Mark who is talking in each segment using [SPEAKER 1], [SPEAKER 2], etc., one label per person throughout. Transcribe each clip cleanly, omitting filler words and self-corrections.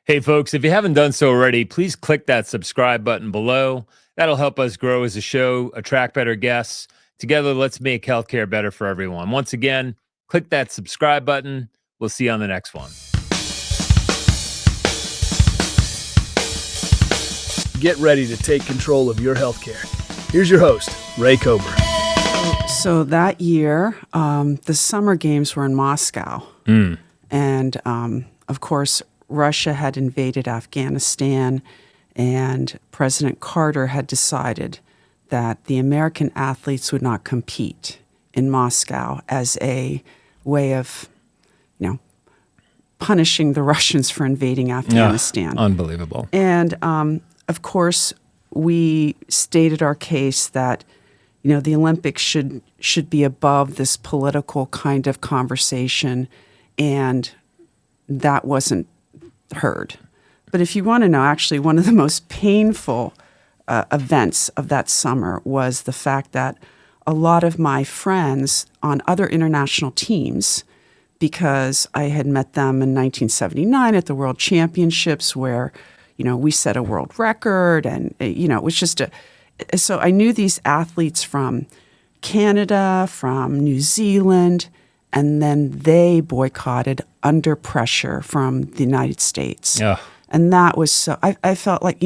[SPEAKER 1] Hey, folks, if you haven't done so already, please click that subscribe button below. That'll help us grow as a show, attract better guests. Together, let's make healthcare better for everyone. Once again, click that subscribe button. We'll see you on the next one.
[SPEAKER 2] Get ready to take control of your healthcare. Here's your host, Ray Cober.
[SPEAKER 3] So that year, the summer games were in Moscow. And of course, Russia had invaded Afghanistan, and President Carter had decided that the American athletes would not compete in Moscow as a way of, punishing the Russians for invading Afghanistan.
[SPEAKER 1] Unbelievable.
[SPEAKER 3] And of course, we stated our case that, the Olympics should be above this political kind of conversation, and that wasn't heard. But if you want to know, actually, one of the most painful events of that summer was the fact that a lot of my friends on other international teams, because I had met them in 1979 at the World Championships where, we set a world record, and, it was just so I knew these athletes from Canada, from New Zealand, and then they boycotted under pressure from the United States.
[SPEAKER 1] Yeah.
[SPEAKER 3] And that was so, I felt like,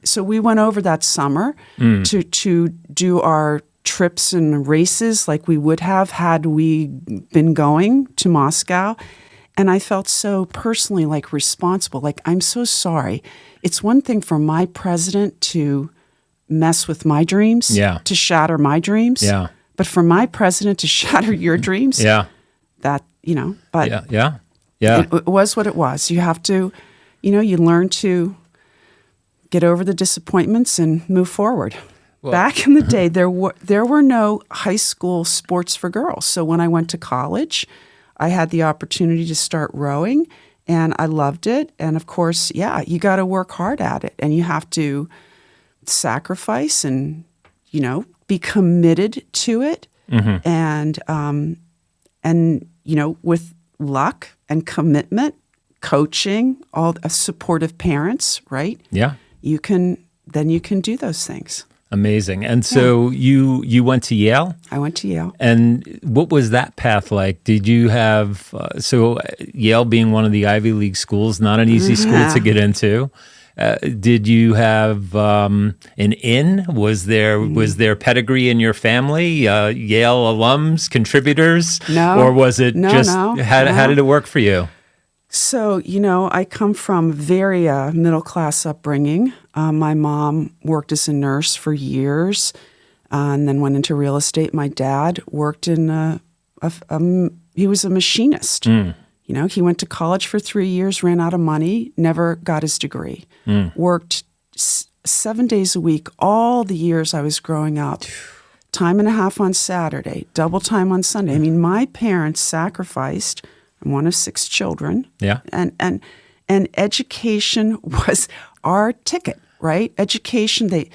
[SPEAKER 3] so we went over that summer to do our trips and races like we would have had we been going to Moscow. And I felt so personally responsible. I'm so sorry. It's one thing for my president to mess with my dreams, to shatter my dreams.
[SPEAKER 1] Yeah.
[SPEAKER 3] But for my president to shatter your dreams, that, but it was what it was. You have to, you learn to get over the disappointments and move forward. Well, back in the day, there were no high school sports for girls. So when I went to college, I had the opportunity to start rowing, and I loved it. And of course, you got to work hard at it, and you have to sacrifice and, be committed to it. Mm-hmm. And with luck and commitment, coaching, all supportive parents, right?
[SPEAKER 1] Yeah.
[SPEAKER 3] You can do those things.
[SPEAKER 1] Amazing. And so you went to Yale?
[SPEAKER 3] I went to Yale.
[SPEAKER 1] And what was that path like? Did you have, Yale being one of the Ivy League schools, not an easy school to get into. Did you have an in? Was there pedigree in your family? Yale alums, contributors?
[SPEAKER 3] No.
[SPEAKER 1] Or was it how did it work for you?
[SPEAKER 3] So, I come from very middle-class upbringing. My mom worked as a nurse for years and then went into real estate. My dad worked in he was a machinist. He went to college for 3 years, ran out of money, never got his degree. Worked 7 days a week all the years I was growing up. Time and a half on Saturday, double time on Sunday. I mean, my parents sacrificed. I'm one of 6 children.
[SPEAKER 1] Yeah.
[SPEAKER 3] And education was our ticket, right? Education, they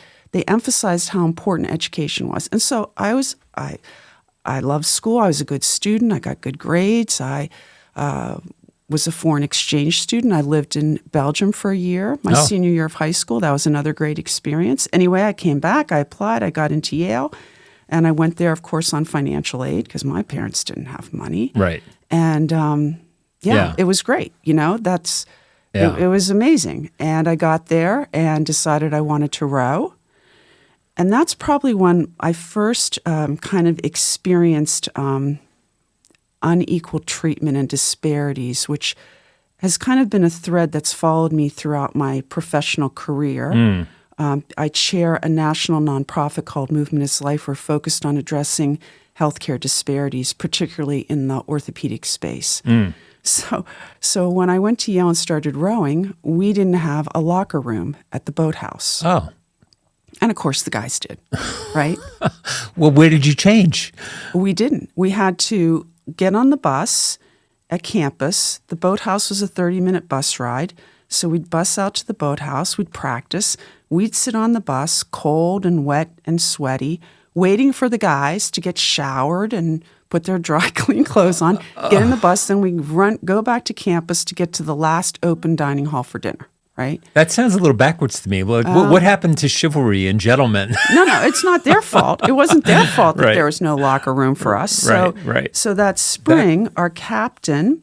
[SPEAKER 3] emphasized how important education was. And so I loved school. I was a good student. I got good grades. I was a foreign exchange student. I lived in Belgium for a year, my senior year of high school. That was another great experience. Anyway, I came back. I applied. I got into Yale. And I went there, of course, on financial aid because my parents didn't have money.
[SPEAKER 1] Right.
[SPEAKER 3] And it was great. It was amazing. And I got there and decided I wanted to row. And that's probably when I first kind of experienced unequal treatment and disparities, which has kind of been a thread that's followed me throughout my professional career. I chair a national nonprofit called Movement is Life. We're focused on addressing healthcare disparities, particularly in the orthopedic space. So when I went to Yale and started rowing, we didn't have a locker room at the boathouse.
[SPEAKER 1] Oh.
[SPEAKER 3] And of course the guys did, right?
[SPEAKER 1] Well, where did you change?
[SPEAKER 3] We didn't. We had to get on the bus at campus. The boathouse was a 30-minute bus ride. So we'd bus out to the boathouse. We'd practice. We'd sit on the bus, cold and wet and sweaty, waiting for the guys to get showered and put their dry, clean clothes on, get in the bus, then we go back to campus to get to the last open dining hall for dinner, right?
[SPEAKER 1] That sounds a little backwards to me. Like, what happened to chivalry and gentlemen?
[SPEAKER 3] No, it's not their fault. It wasn't their fault that
[SPEAKER 1] Right.
[SPEAKER 3] there was no locker room for us. So,
[SPEAKER 1] Right.
[SPEAKER 3] So that spring, our captain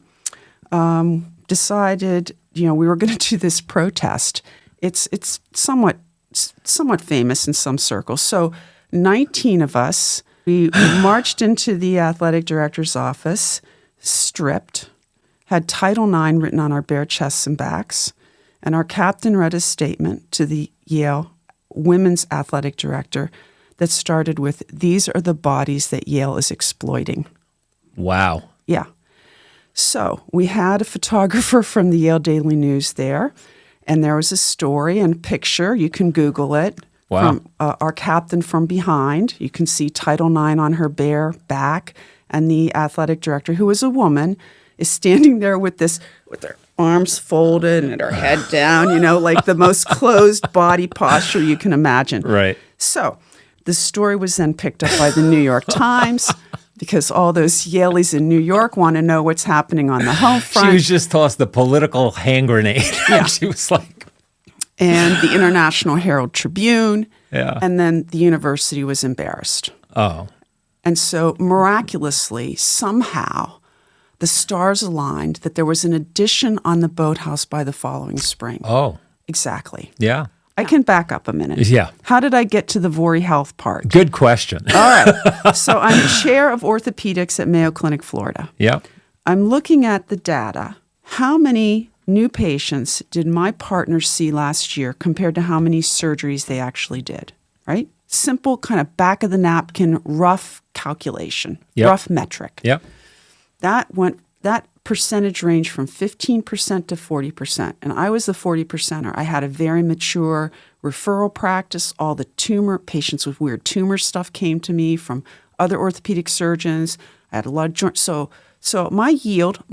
[SPEAKER 3] decided, we were going to do this protest. It's somewhat famous in some circles. So 19 of us, we marched into the athletic director's office, stripped, had Title IX written on our bare chests and backs, and our captain read a statement to the Yale women's athletic director that started with, "These are the bodies that Yale is exploiting."
[SPEAKER 1] Wow.
[SPEAKER 3] Yeah. So we had a photographer from the Yale Daily News there, and there was a story and picture. You can Google it.
[SPEAKER 1] Wow.
[SPEAKER 3] From our captain from behind. You can see Title IX on her bare back, and the athletic director, who is a woman, is standing there with her arms folded and her head down, like the most closed body posture you can imagine.
[SPEAKER 1] Right.
[SPEAKER 3] So the story was then picked up by the New York Times because all those Yaleys in New York want to know what's happening on the home front.
[SPEAKER 1] She was just tossed a political hand grenade.
[SPEAKER 3] Yeah.
[SPEAKER 1] She was like,
[SPEAKER 3] and the International Herald Tribune,
[SPEAKER 1] yeah.
[SPEAKER 3] and then the university was embarrassed.
[SPEAKER 1] Oh.
[SPEAKER 3] And so miraculously, somehow, the stars aligned that there was an addition on the boathouse by the following spring.
[SPEAKER 1] Oh.
[SPEAKER 3] Exactly.
[SPEAKER 1] Yeah.
[SPEAKER 3] I can back up a minute.
[SPEAKER 1] Yeah.
[SPEAKER 3] How did I get to the Vori Health part?
[SPEAKER 1] Good question.
[SPEAKER 3] All right. So I'm chair of orthopedics at Mayo Clinic, Florida.
[SPEAKER 1] Yeah.
[SPEAKER 3] I'm looking at the data. How many new patients did my partners see last year compared to how many surgeries they actually did, right? Simple kind of back of the napkin, rough calculation,
[SPEAKER 1] Yep.
[SPEAKER 3] rough metric.
[SPEAKER 1] Yep.
[SPEAKER 3] That percentage ranged from 15% to 40%. And I was the 40%er. I had a very mature referral practice. All the patients with weird tumor stuff came to me from other orthopedic surgeons. I had a lot of joint. So my yield,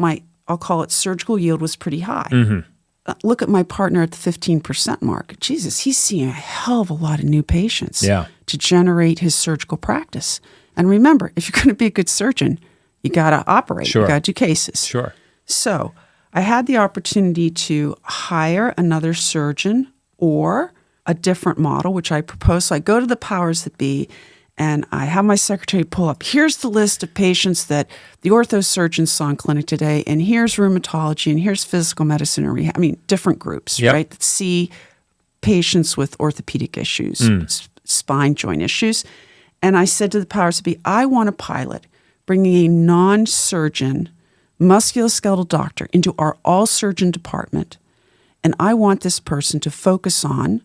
[SPEAKER 3] I'll call it surgical yield, was pretty high.
[SPEAKER 1] Mm-hmm.
[SPEAKER 3] Look at my partner at the 15% mark. Jesus, he's seeing a hell of a lot of new patients to generate his surgical practice. And remember, if you're going to be a good surgeon, you got to operate.
[SPEAKER 1] Sure.
[SPEAKER 3] You got to do cases.
[SPEAKER 1] Sure.
[SPEAKER 3] So I had the opportunity to hire another surgeon or a different model, which I proposed. So I go to the powers that be, and I have my secretary pull up, here's the list of patients that the ortho surgeons saw in clinic today, and here's rheumatology, and here's physical medicine or rehab. I mean, different groups,
[SPEAKER 1] Yep.
[SPEAKER 3] right, that see patients with orthopedic issues, spine joint issues. And I said to the powers that be, I want to pilot bringing a non-surgeon musculoskeletal doctor into our all-surgeon department, and I want this person to focus on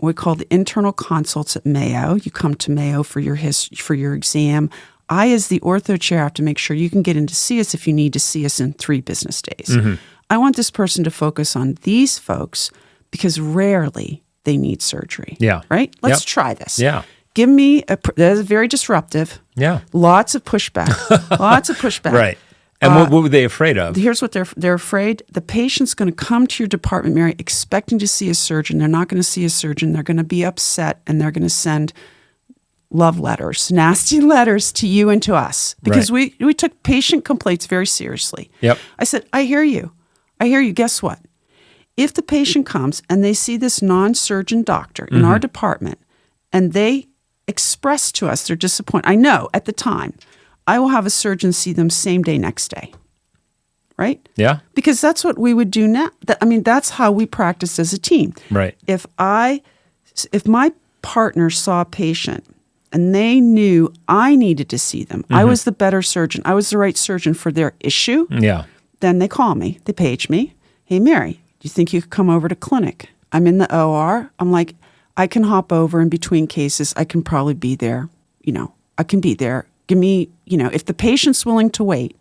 [SPEAKER 3] we call the internal consults at Mayo. You come to Mayo for your exam. I, as the ortho chair, have to make sure you can get in to see us if you need to see us in 3 business days. Mm-hmm. I want this person to focus on these folks because rarely they need surgery.
[SPEAKER 1] Yeah.
[SPEAKER 3] Right? Let's try this.
[SPEAKER 1] Yeah.
[SPEAKER 3] Give me that is very disruptive.
[SPEAKER 1] Yeah.
[SPEAKER 3] Lots of pushback. Lots of pushback.
[SPEAKER 1] Right. And what were they afraid of?
[SPEAKER 3] Here's what they're afraid. The patient's going to come to your department, Mary, expecting to see a surgeon. They're not going to see a surgeon. They're going to be upset, and they're going to send love letters, nasty letters to you and to us because we took patient complaints very seriously.
[SPEAKER 1] Yep.
[SPEAKER 3] I said, I hear you. Guess what? If the patient comes and they see this non-surgeon doctor in our department and they express to us their disappointment, I know at the time, I will have a surgeon see them same day, next day. Right?
[SPEAKER 1] Yeah.
[SPEAKER 3] Because that's what we would do now. That's how we practice as a team.
[SPEAKER 1] Right.
[SPEAKER 3] If my partner saw a patient and they knew I needed to see them, I was the better surgeon, I was the right surgeon for their issue, then they call me, they page me. Hey, Mary, do you think you could come over to clinic? I'm in the OR. I'm like, I can hop over in between cases. I can probably be there. I can be there. Give me, if the patient's willing to wait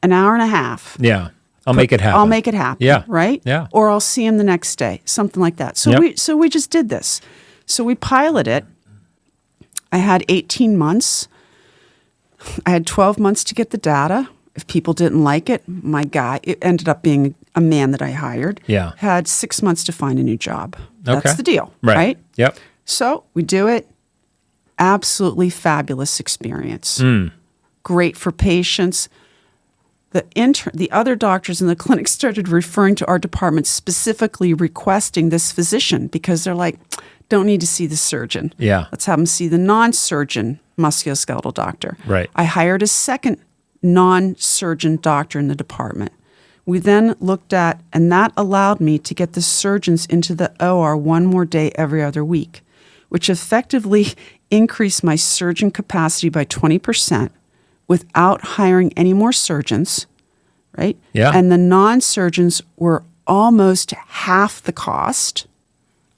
[SPEAKER 3] an hour and a half.
[SPEAKER 1] Yeah. I'll make it happen.
[SPEAKER 3] I'll make it happen.
[SPEAKER 1] Yeah.
[SPEAKER 3] Right?
[SPEAKER 1] Yeah.
[SPEAKER 3] Or I'll see him the next day, something like that. So we just did this. So we piloted it. I had 18 months. I had 12 months to get the data. If people didn't like it, it ended up being a man that I hired.
[SPEAKER 1] Yeah.
[SPEAKER 3] Had 6 months to find a new job.
[SPEAKER 1] Okay.
[SPEAKER 3] That's the deal. Right?
[SPEAKER 1] Yep.
[SPEAKER 3] So we do it. Absolutely fabulous experience. great for patients. The other doctors in the clinic started referring to our department, specifically requesting this physician, because they're like, don't need to see the surgeon.
[SPEAKER 1] Yeah.
[SPEAKER 3] Let's have them see the non-surgeon musculoskeletal doctor.
[SPEAKER 1] Right.
[SPEAKER 3] I hired a second non-surgeon doctor in the department. We then looked at, and that allowed me to get the surgeons into the OR one more day every other week, which effectively increased my surgeon capacity by 20%. Without hiring any more surgeons, right?
[SPEAKER 1] Yeah.
[SPEAKER 3] And the non-surgeons were almost half the cost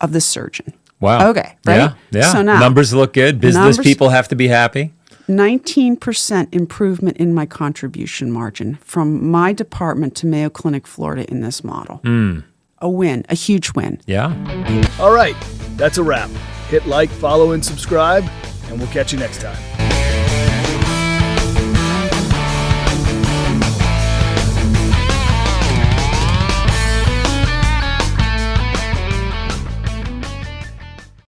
[SPEAKER 3] of the surgeon.
[SPEAKER 1] Wow.
[SPEAKER 3] Okay, right?
[SPEAKER 1] Yeah.
[SPEAKER 3] So now,
[SPEAKER 1] numbers look good. Business people have to be happy.
[SPEAKER 3] 19% improvement in my contribution margin from my department to Mayo Clinic, Florida in this model. A win, a huge win.
[SPEAKER 1] Yeah.
[SPEAKER 2] All right, that's a wrap. Hit like, follow, and subscribe, and we'll catch you next time.